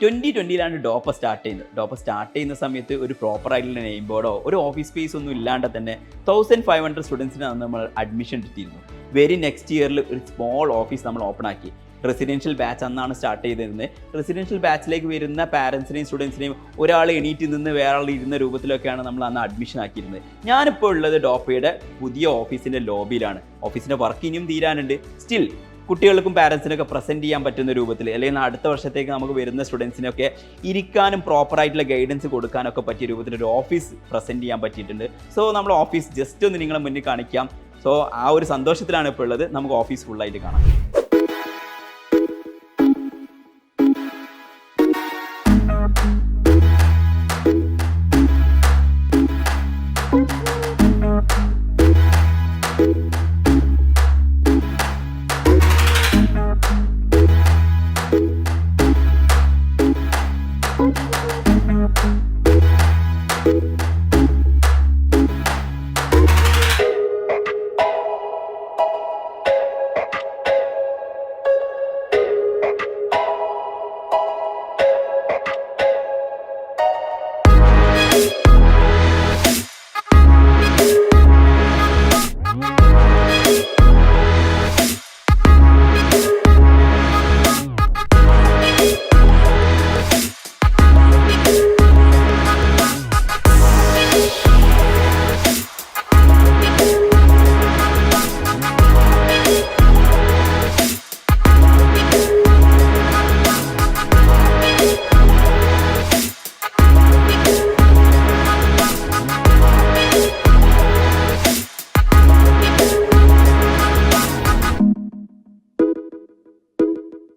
2020 ഡോപ്പ start ചെയ്യുന്നത്. ഡോപ്പ start ചെയ്യുന്ന സമയത്ത് ഒരു പ്രോപ്പർ ആയിട്ടുള്ള നെയിം ബോർഡോ ഒരു ഓഫീസ് സ്പേസ് ഒന്നും ഇല്ലാണ്ട് തന്നെ 1500 സ്റ്റുഡൻസിനാണ് നമ്മൾ അഡ്മിഷൻ എടുത്തിരുന്നു. വെരി നെക്സ്റ്റ് ഇയറിൽ ഒരു സ്മോൾ ഓഫീസ് നമ്മൾ ഓപ്പൺ ആക്കി. റെസിഡൻഷ്യൽ ബാച്ച് അന്നാണ് സ്റ്റാർട്ട് ചെയ്തിരുന്നത്. റെസിഡൻഷ്യൽ ബാച്ചിലേക്ക് വരുന്ന പാരൻസിനെയും സ്റ്റുഡൻസിനെയും ഒരാൾ എണീറ്റ് നിന്ന് വേറെ ആൾ ഇരുന്ന രൂപത്തിലൊക്കെയാണ് നമ്മൾ അന്ന് അഡ്മിഷൻ ആക്കിയിരുന്നത്. ഞാനിപ്പോൾ ഉള്ളത് ഡോപ്പയുടെ പുതിയ ഓഫീസിൻ്റെ ലോബിയിലാണ്. ഓഫീസിൻ്റെ വർക്ക് ഇനിയും തീരാനുണ്ട്. സ്റ്റിൽ കുട്ടികൾക്കും പാരൻസിനൊക്കെ പ്രസൻറ്റ് ചെയ്യാൻ പറ്റുന്ന രൂപത്തിൽ, അല്ലെങ്കിൽ അടുത്ത വർഷത്തേക്ക് നമുക്ക് വരുന്ന സ്റ്റുഡൻസിനൊക്കെ ഇരിക്കാനും പ്രോപ്പറായിട്ടുള്ള ഗൈഡൻസ് കൊടുക്കാനൊക്കെ പറ്റിയ രൂപത്തിൽ ഒരു ഓഫീസ് പ്രസൻറ്റ് ചെയ്യാൻ പറ്റിയിട്ടുണ്ട്. സോ നമ്മൾ ഓഫീസ് ജസ്റ്റ് ഒന്ന് നിങ്ങളെ മുന്നിൽ കാണിക്കാം. സോ ആ ഒരു സന്തോഷത്തിലാണ് ഇപ്പോൾ ഉള്ളത്. നമുക്ക് ഓഫീസ് ഫുള്ളായിട്ട് കാണാം.